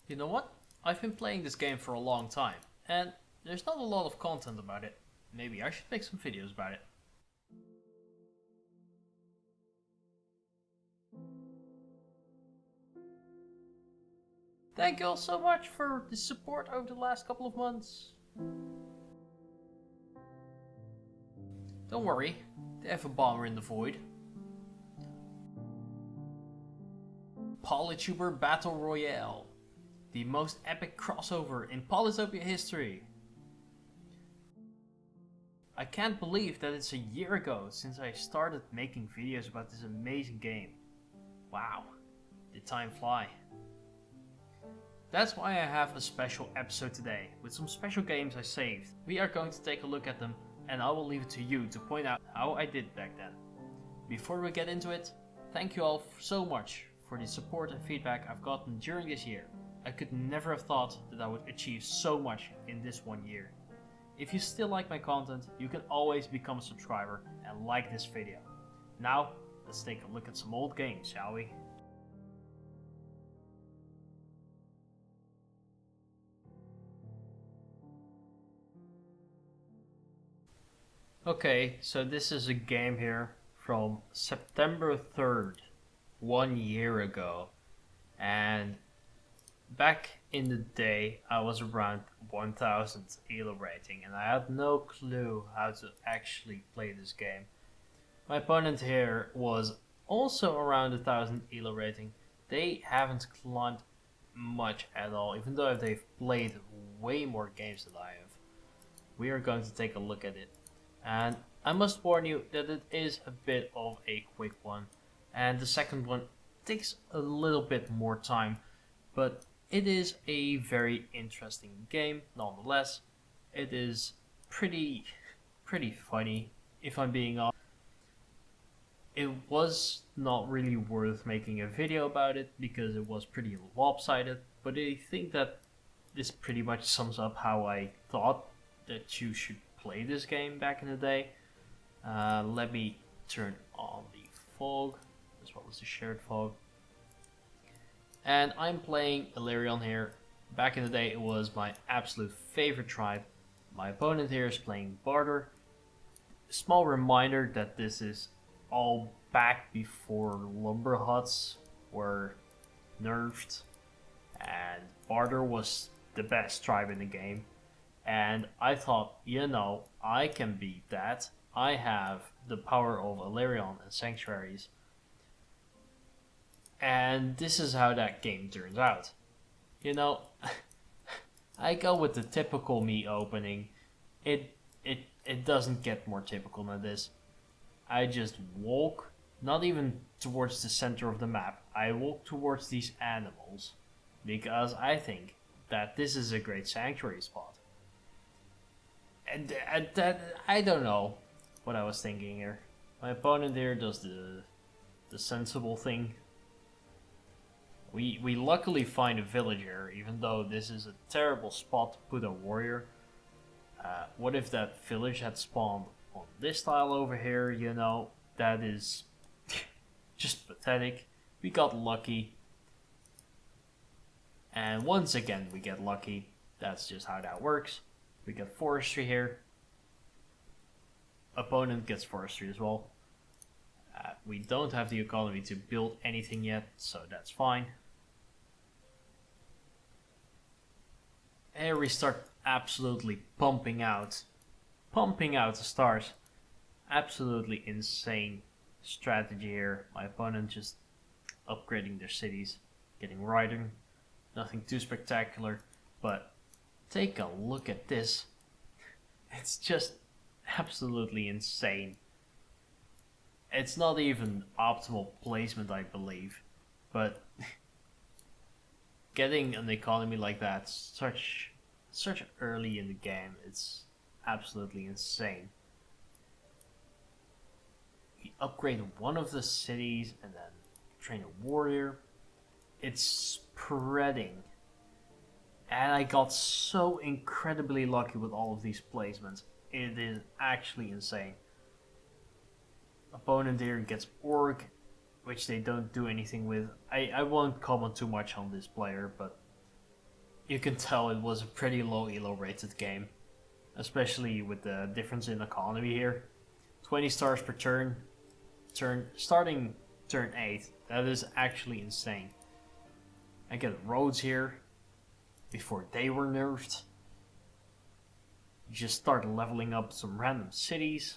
You know what? I've been playing this game for a long time, and there's not a lot of content about it. Maybe I should make some videos about it. Thank you all so much for the support over the last couple of months. Don't worry, they have a bomber in the void. Polytuber Battle Royale, the most epic crossover in Polytopia history. I can't believe that it's a year ago since I started making videos about this amazing game. Wow, did time fly. That's why I have a special episode today, with some special games I saved. We are going to take a look at them, and I will leave it to you to point out how I did back then. Before we get into it, thank you all so much for the support and feedback I've gotten during this year. I could never have thought that I would achieve so much in this 1 year. If you still like my content, you can always become a subscriber and like this video. Now, let's take a look at some old games, shall we? Okay, so this is a game here from September 3rd, 1 year ago. And back in the day, I was around 1000 elo rating, and I had no clue how to actually play this game. My opponent here was also around 1000 elo rating. They haven't climbed much at all, even though they've played way more games than I have. We are going to take a look at it. And I must warn you that it is a bit of a quick one, and the second one takes a little bit more time, but it is a very interesting game nonetheless. It is pretty funny, if I'm being honest. It was not really worth making a video about it because it was pretty lopsided, but I think that this pretty much sums up how I thought that you should play this game back in the day. Let me turn on the fog as well as the shared fog. And I'm playing Illyrion here. Back in the day it was my absolute favorite tribe. My opponent here is playing Barter. Small reminder that this is all back before lumber huts were nerfed, and Barter was the best tribe in the game. And I thought, you know, I can beat that. I have the power of Illyrion and Sanctuaries. And this is how that game turns out. You know, I go with the typical me opening. It doesn't get more typical than this. I just walk, not even towards the center of the map. I walk towards these animals because I think that this is a great sanctuary spot. And that I don't know what I was thinking here. My opponent here does the sensible thing. We luckily find a villager, even though this is a terrible spot to put a warrior. What if that village had spawned on this tile over here? You know, that is just pathetic. We got lucky, and once again we get lucky. That's just how that works. We get forestry here. Opponent gets forestry as well. We don't have the economy to build anything yet, so that's fine. Here we start absolutely pumping out the stars. Absolutely insane strategy here. My opponent just upgrading their cities, getting riding. Nothing too spectacular, but take a look at this. It's just absolutely insane. It's not even optimal placement, I believe, but getting an economy like that such early in the game, it's absolutely insane. We upgrade one of the cities and then train a warrior. It's spreading. And I got so incredibly lucky with all of these placements. It is actually insane. Opponent here gets Orc, which they don't do anything with. I won't comment too much on this player, but you can tell it was a pretty low elo rated game, especially with the difference in economy here. 20 stars per turn, starting turn 8. That is actually insane. I get roads here before they were nerfed. You just start leveling up some random cities.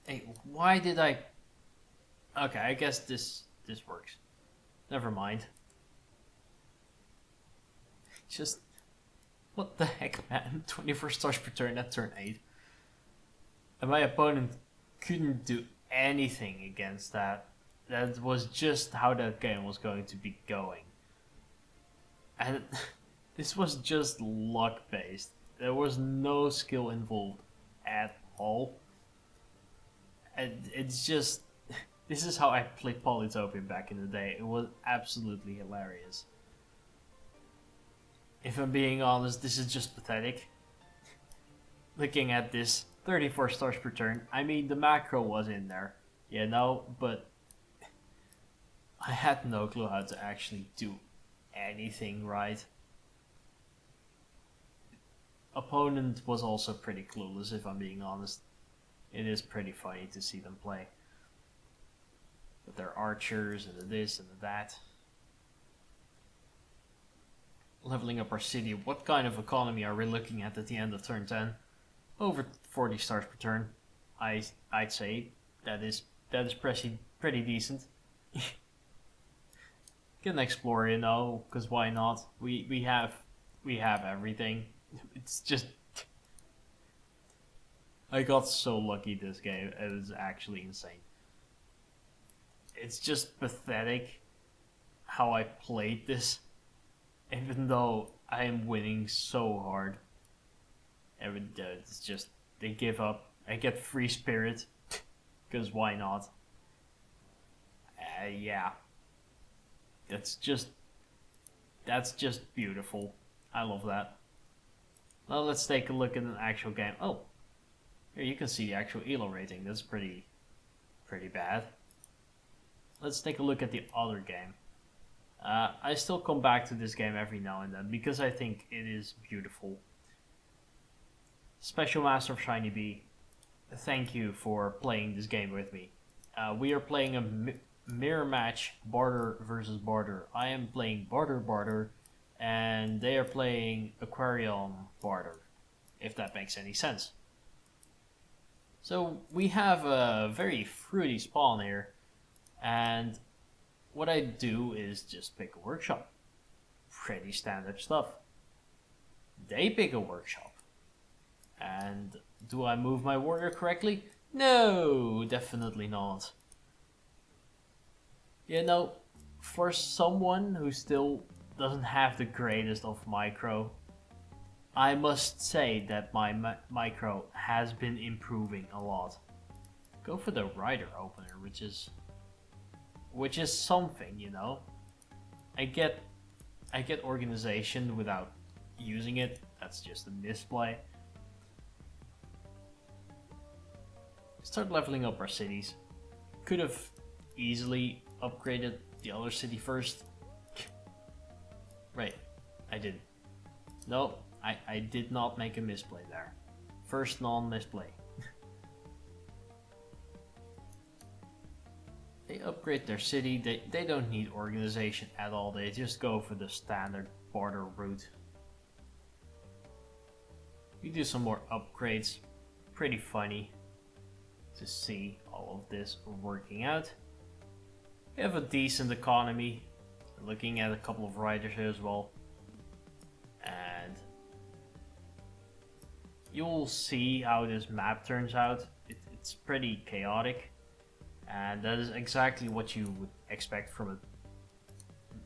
Hey, why did I... Okay, I guess this works. Never mind. Just... What the heck, man? 24 stars per turn at turn 8. And my opponent couldn't do anything against that. That was just how that game was going to be going. And this was just luck based. There was no skill involved at all. And it's just... This is how I played Polytopia back in the day. It was absolutely hilarious. If I'm being honest, this is just pathetic. Looking at this, 34 stars per turn. I mean, the macro was in there, you know, but I had no clue how to actually do anything right. Opponent was also pretty clueless, if I'm being honest. It is pretty funny to see them play. With their archers and the this and the that. Leveling up our city. What kind of economy are we looking at the end of turn 10? Over 40 stars per turn. I'd say that is pretty decent. Can explore, you know, because why not? We have everything. It's just I got so lucky this game. It was actually insane. It's just pathetic how I played this, even though I am winning so hard. It's just, they give up. I get free spirit, because why not? Yeah. That's just beautiful. I love that. Now let's take a look at an actual game. Oh, here you can see the actual elo rating. That's pretty bad. Let's take a look at the other game. I still come back to this game every now and then because I think it is beautiful. Special Master of Shiny Bee, thank you for playing this game with me. We are playing a mirror match, barter versus barter. I am playing barter, and they are playing aquarium barter, if that makes any sense. So we have a very fruity spawn here, and what I do is just pick a workshop. Pretty standard stuff. They pick a workshop. And do I move my warrior correctly? No, definitely not. You know, for someone who still doesn't have the greatest of micro, I must say that my micro has been improving a lot. Go for the rider opener, which is something, you know. I get organization without using it. That's just a misplay. Start leveling up our cities. Could have easily upgraded the other city first. Right, I did. No, I did not make a misplay there. First non-misplay. They upgrade their city. They don't need organization at all. They just go for the standard border route. We do some more upgrades. Pretty funny to see all of this working out. We have a decent economy. We're looking at a couple of riders here as well. And you'll see how this map turns out. It's pretty chaotic. And that is exactly what you would expect from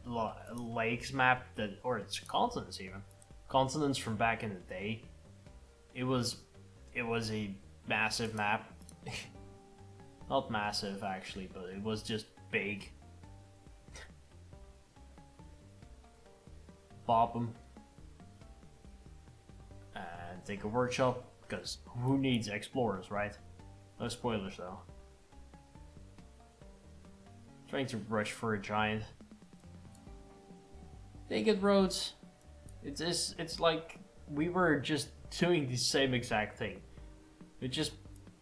a lakes map, or it's continents even. Continents from back in the day. It was a massive map. Not massive actually, but it was just big. Bop them. And take a workshop, because who needs explorers, right? No spoilers though. Trying to rush for a giant. naked roads. It's like we were just doing the same exact thing. It just,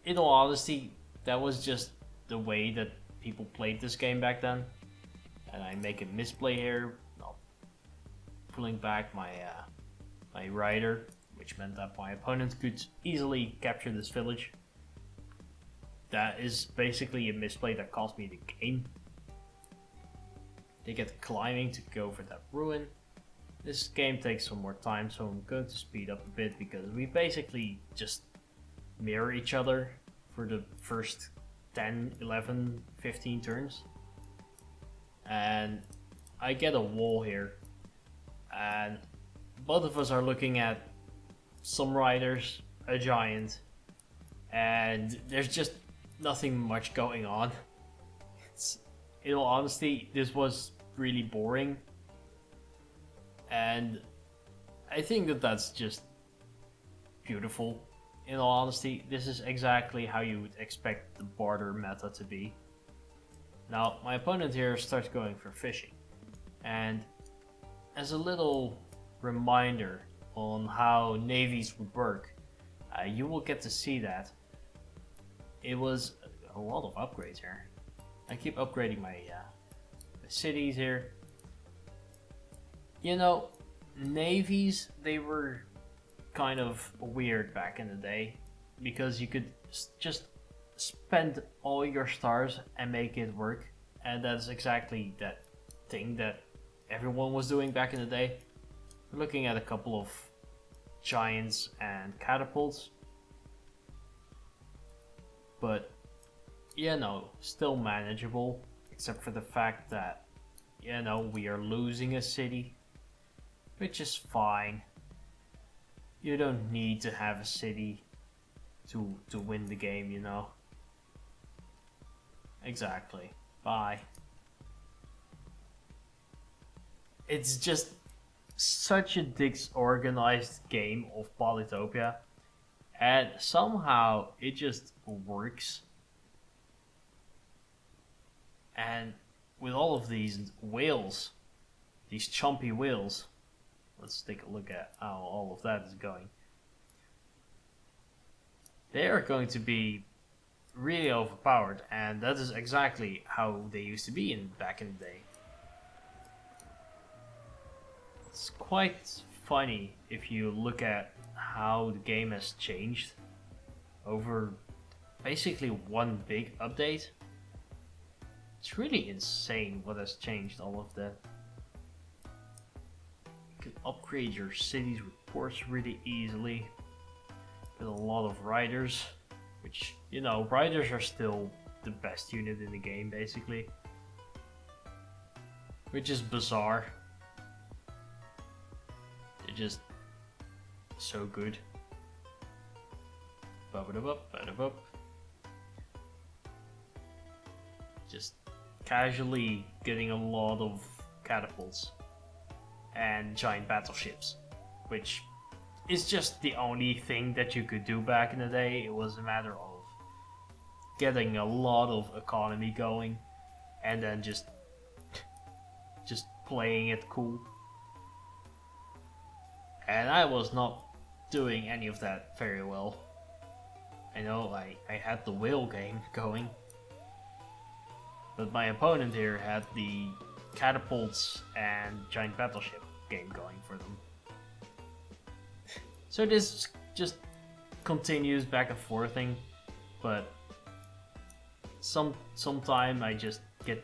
in all honesty, that was just the way that people played this game back then. And I make a misplay here, pulling back my rider, which meant that my opponent could easily capture this village. That is basically a misplay that cost me the game. They get climbing to go for that ruin. This game takes some more time, so I'm going to speed up a bit because we basically just mirror each other for the first 10, 11, 15 turns. And I get a wall here, and both of us are looking at some riders, a giant, and there's just nothing much going on. In all honesty, this was really boring, and I think that that's just beautiful. In all honesty, this is exactly how you would expect the barter meta to be. Now, my opponent here starts going for fishing, and as a little reminder on how navies would work, you will get to see that it was a lot of upgrades here. I keep upgrading my cities here. You know, navies, they were kind of weird back in the day because you could just spend all your stars and make it work, and that's exactly that thing that everyone was doing back in the day. We're looking at a couple of giants and catapults, but you know, still manageable, except for the fact that, you know, we are losing a city, which is fine. You don't need to have a city to win the game, you know. Exactly. Bye. It's just such a disorganized game of Polytopia, and somehow it just works. And with all of these whales, these chumpy whales, let's take a look at how all of that is going. They are going to be really overpowered, and that is exactly how they used to be back in the day. It's quite funny if you look at how the game has changed over basically one big update. It's really insane what has changed all of that. You can upgrade your cities with ports really easily, with a lot of riders, which, you know, riders are still the best unit in the game basically, which is bizarre. They're just so good. Just casually getting a lot of catapults and giant battleships, which is just the only thing that you could do back in the day. It was a matter of getting a lot of economy going and then just playing it cool. And I was not doing any of that very well. I know I had the whale game going, but my opponent here had the catapults and giant battleship game going for them. So this just continues back and forthing, but sometime I just get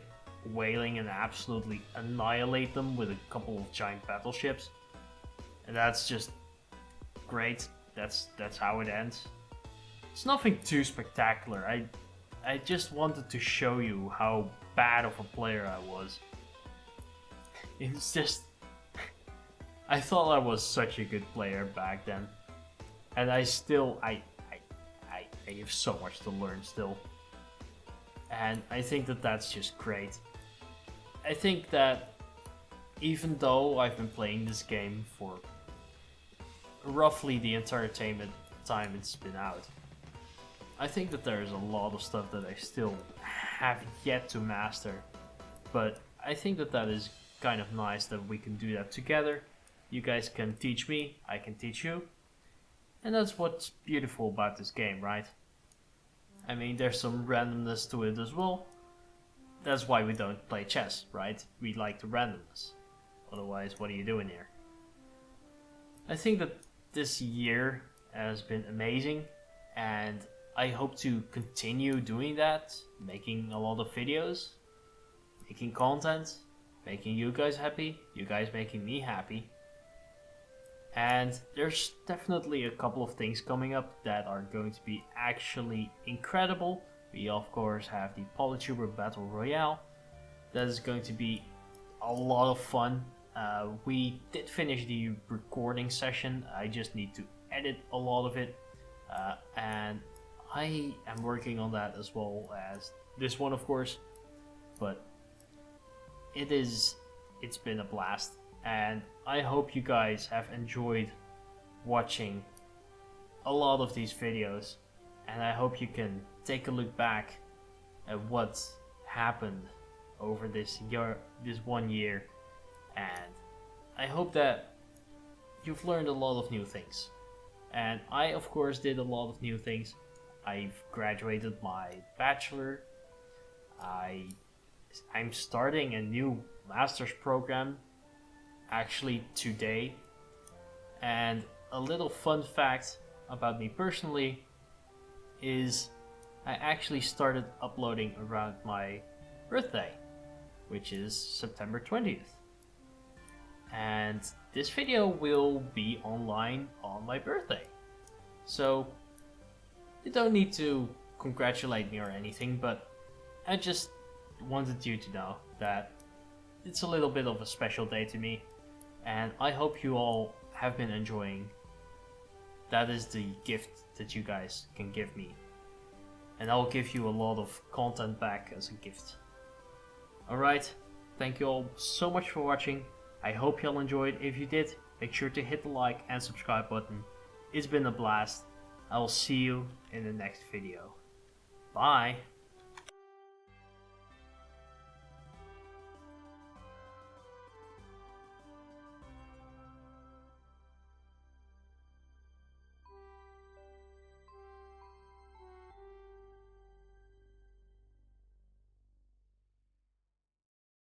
whaling and absolutely annihilate them with a couple of giant battleships, and that's just great. That's how it ends. It's nothing too spectacular. I just wanted to show you how bad of a player I was. It's just I thought I was such a good player back then, and I have so much to learn still, and I think that that's just great. I think that even though I've been playing this game for roughly the entire time it's been out, I think that there's a lot of stuff that I still have yet to master, but I think that that is kind of nice that we can do that together. You guys can teach me, I can teach you. And that's what's beautiful about this game, right? I mean, there's some randomness to it as well. That's why we don't play chess, right? We like the randomness. Otherwise, what are you doing here? I think that this year has been amazing, and I hope to continue doing that, making a lot of videos, making content, making you guys happy, you guys making me happy. And there's definitely a couple of things coming up that are going to be actually incredible. We of course have the Polytopia Battle Royale. That is going to be a lot of fun. We did finish the recording session, I just need to edit a lot of it. And I am working on that as well as this one of course. But it's been a blast. And I hope you guys have enjoyed watching a lot of these videos, and I hope you can take a look back at what happened over this 1 year, and I hope that you've learned a lot of new things. And I of course did a lot of new things. I've graduated my bachelor, I'm starting a new master's program actually today. And a little fun fact about me personally is I actually started uploading around my birthday, which is September 20th. And this video will be online on my birthday. So you don't need to congratulate me or anything, but I just wanted you to know that it's a little bit of a special day to me. And I hope you all have been enjoying. That is the gift that you guys can give me. And I'll give you a lot of content back as a gift. Alright, thank you all so much for watching. I hope you all enjoyed. If you did, make sure to hit the like and subscribe button. It's been a blast. I will see you in the next video. Bye!